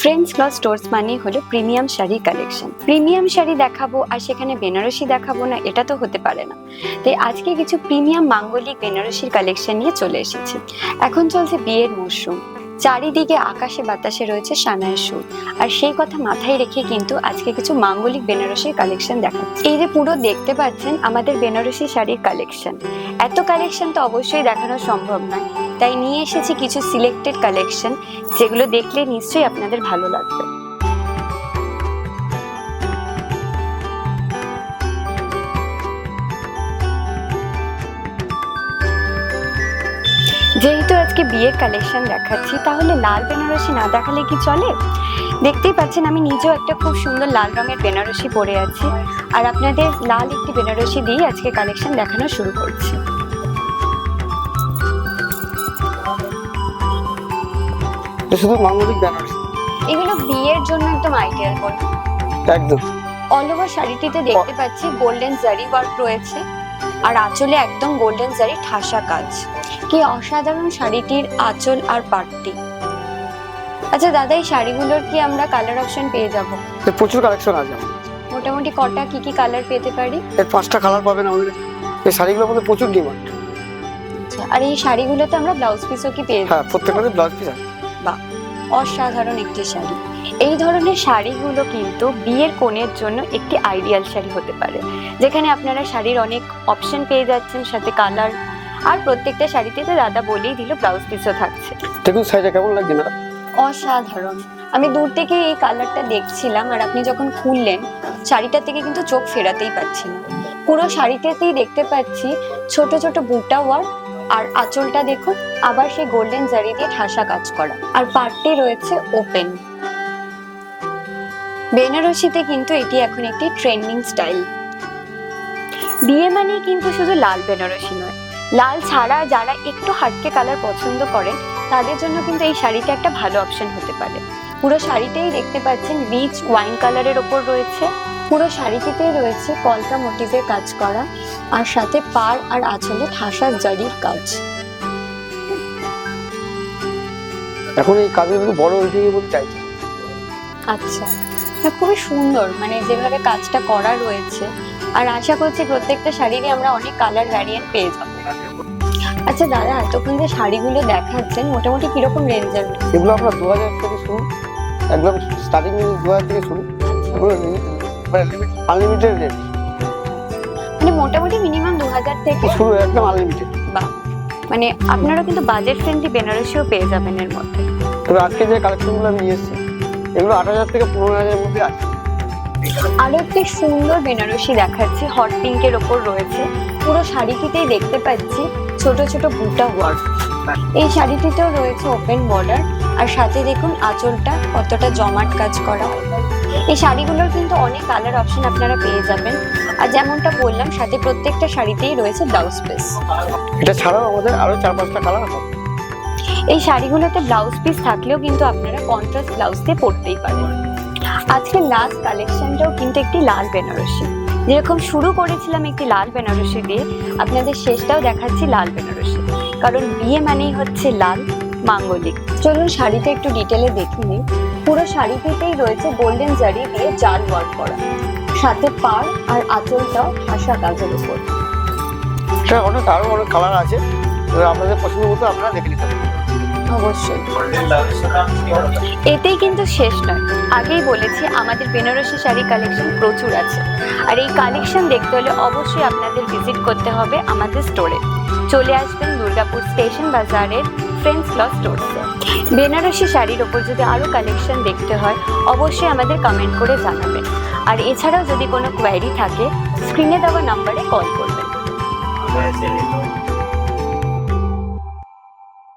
Friends cloth stores মানে হলো premium sari collection. Premium sari দেখাবো আর সেখানে বেনারসি দেখাবো না, এটা তো হতে পারে না। তাই আজকে কিছু প্রিমিয়াম মাঙ্গলিক বেনারসির কালেকশন নিয়ে চলে এসেছি। এখন চলছে বিয়ের মরশুম, চারিদিকে আকাশে বাতাসে রয়েছে সানায়ের সুর, আর সেই কথা মাথায় রেখে কিন্তু আজকে কিছু মাঙ্গলিক বেনারসির কালেকশন দেখাচ্ছি। এই যে পুরো দেখতে পাচ্ছেন আমাদের বেনারসি শাড়ির কালেকশন। এত কালেকশন তো অবশ্যই দেখানো সম্ভব নয়, তাই নিয়ে এসেছি কিছু সিলেক্টেড কালেকশন, যেগুলো দেখলে নিশ্চয়ই আপনাদের ভালো লাগবে। যেহেতু আজকে বিয়ের কালেকশন দেখাচ্ছি, তাহলে লাল বেনারসি না দেখালে কি চলে? দেখতেই পাচ্ছেন আমি নিজেও একটা খুব সুন্দর লাল রঙের বেনারসি পরে আছি, আর আপনাদের লাল একটি বেনারসি দিয়ে আজকে কালেকশন দেখানো শুরু করছি। শুধু মাঙ্গলিক বেনারসি, এগুলো বিয়ের জন্য একদম আইডিয়াল বলুন। একদম অল ওভার শাড়িটিতে দেখতে পাচ্ছি গোল্ডেন জারি ওয়ার্ক রয়েছে, আর আঁচলে একদম গোল্ডেন জারি ঠাসা কাজ। কি অসাধারণ শাড়িটির আঁচল আর পাটটি। আচ্ছা দাদা, এই শাড়িগুলোর কি আমরা কালার অপশন পেয়ে যাব? প্রচুর কালেকশন আছে। মোটামুটি কটা কি কি কালার পেতে পারি? এর 5টা কালার পাবেন আমাদের এই শাড়িগুলোর মধ্যে, প্রচুর ডিমান্ড। আচ্ছা, আর এই শাড়িগুলোতে আমরা ব্লাউজ পিসও কি পেয়ে যাব? হ্যাঁ, প্রত্যেকটাতে ব্লাউজ পিস আছে। বাহ, অসাধারণ একটি শাড়ি। এই ধরনের শাড়িগুলো কিন্তু বিয়ের কনের জন্য একটি আইডিয়াল শাড়ি হতে পারে, যেখানে আপনারা শাড়ির অনেক অপশন পেয়ে যাচ্ছেন, সাথে কালার, আর প্রত্যেকটা শাড়িতে তো দাদা বলেই দিল ব্লাউজ পিসও থাকছে। দেখুন শাড়িটা কেমন লাগছে না? অসাধারণ। আমি দূর থেকে এই কালারটা দেখছিলাম, আর আপনি যখন খুললেন শাড়িটা থেকে কিন্তু চোখ ফেরাতেই পাচ্ছি না। পুরো শাড়িটাতেই দেখতে পাচ্ছি ছোট ছোট বুটা ওয়ার্ক, আর আঁচলটা দেখুন আবার সেই গোল্ডেন জারি দিয়ে ঠাসা কাজ করা, আর পাড়টি রয়েছে ওপেন। বেনারসিতে কিন্তু এটি এখন একটি ট্রেন্ডিং স্টাইল। বিয়ে মানে কিন্তু শুধু লাল বেনারসি নয়, লাল ছাড়া যারা একটু হাটকে কালার পছন্দ করেন তাদের জন্য কিন্তু এই শাড়িটা একটা ভালো অপশন হতে পারে। পুরো শাড়িটাই দেখতে পাচ্ছেন রিচ ওয়াইন কালারের ওপর রয়েছে। পুরো শাড়িটিতেই রয়েছে কলকা মোটিভের কাজ করা, আর সাথে পাড় আর আঁচলে ঠাসা জারির কাজ। এখন এই কাজগুলো বড় উল্টিয়ে বলতে চাইছি। আচ্ছা, খুবই সুন্দর, মানে যেভাবে কাজটা করা রয়েছে, আর আশা করছি প্রত্যেকটা শাড়িরই আমরা অনেক কালার ভ্যারিয়েন্ট পেয়ে যাবো। আচ্ছা দাদা, এতক্ষণ যে শাড়িগুলো দেখাচ্ছেন মোটামুটি কিরকম রেঞ্জের? এগুলো আপনার 2000 থেকে শুরু, একদম স্টার্টিং 2000 থেকে শুরু, আনলিমিটেড রেট। মানে মোটামুটি মিনিমাম 2000 থেকে শুরু, একদম আনলিমিটেড। বাহ, মানে আপনারা কিন্তু বাজেট ফ্রেন্ডলি বেনারসিও পেয়ে যাবেন এর মধ্যে। তবে আজকে যে কালেকশনগুলো আমি নিয়ে এসেছি, এগুলো 8000 থেকে 15000 এর মধ্যে আছে। আরো একটি সুন্দর বেনারসি দেখাচ্ছি, হট পিঙ্কের ওপর রয়েছে। পুরো শাড়িটিতেই দেখতে পাচ্ছি ছোট ছোট বুটা ওয়ার্ক। এই শাড়িটিতেও রয়েছে ওপেন বর্ডার, আর সাথে দেখুন আঁচলটা কতটা জমাট কাজ করা। এই শাড়িগুলোর কিন্তু অনেক কালার অপশন আপনারা পেয়ে যাবেন, আর যেমনটা বললাম সাথে প্রত্যেকটা শাড়িতেই রয়েছে ব্লাউজ পিস। এটা ছাড়াও আমাদের আরো 4-5টা কালার আছে। এই শাড়িগুলোতে ব্লাউজ পিস থাকলেও কিন্তু আপনারা কন্ট্রাস্ট ব্লাউজ দিয়ে পরতেই পারেন। আজকে লাস্ট কালেকশনটাও কিন্তু একটি লাল বেনারসি। যেরকম শুরু করেছিলাম একটি লাল বেনারসি দিয়ে, আপনাদের শেষটাও দেখাচ্ছি লাল বেনারসি, কারণ বিয়ে মানেই হচ্ছে লাল, মাঙ্গলিক। চলুন শাড়িটা একটু ডিটেলে দেখে নিই। পুরো শাড়িটিতেই রয়েছে গোল্ডেন জারি দিয়ে জাল ওয়ার্ক করা, সাথে পাড় আর আঁচলটাও ঠাসা কাজের উপর। আরো অনেক কালার আছে, আপনাদের পছন্দ মতো আপনারা দেখে নিতে পারেন। অবশ্যই। এতেই কিন্তু শেষ নয়, আগেই বলেছি আমাদের বেনারসি শাড়ি কালেকশন প্রচুর আছে, আর এই কালেকশন দেখতে হলে অবশ্যই আপনাদের ভিজিট করতে হবে আমাদের স্টোরে। চলে আসবেন দুর্গাপুর স্টেশন বাজারের ফ্রেন্ডস ক্লথ স্টোরসে। বেনারসি শাড়ির ওপর যদি আরও কালেকশন দেখতে হয় অবশ্যই আমাদের কমেন্ট করে জানাবেন, আর এছাড়াও যদি কোনো কোয়ারি থাকে স্ক্রিনে দেওয়া নাম্বারে কল করবেন।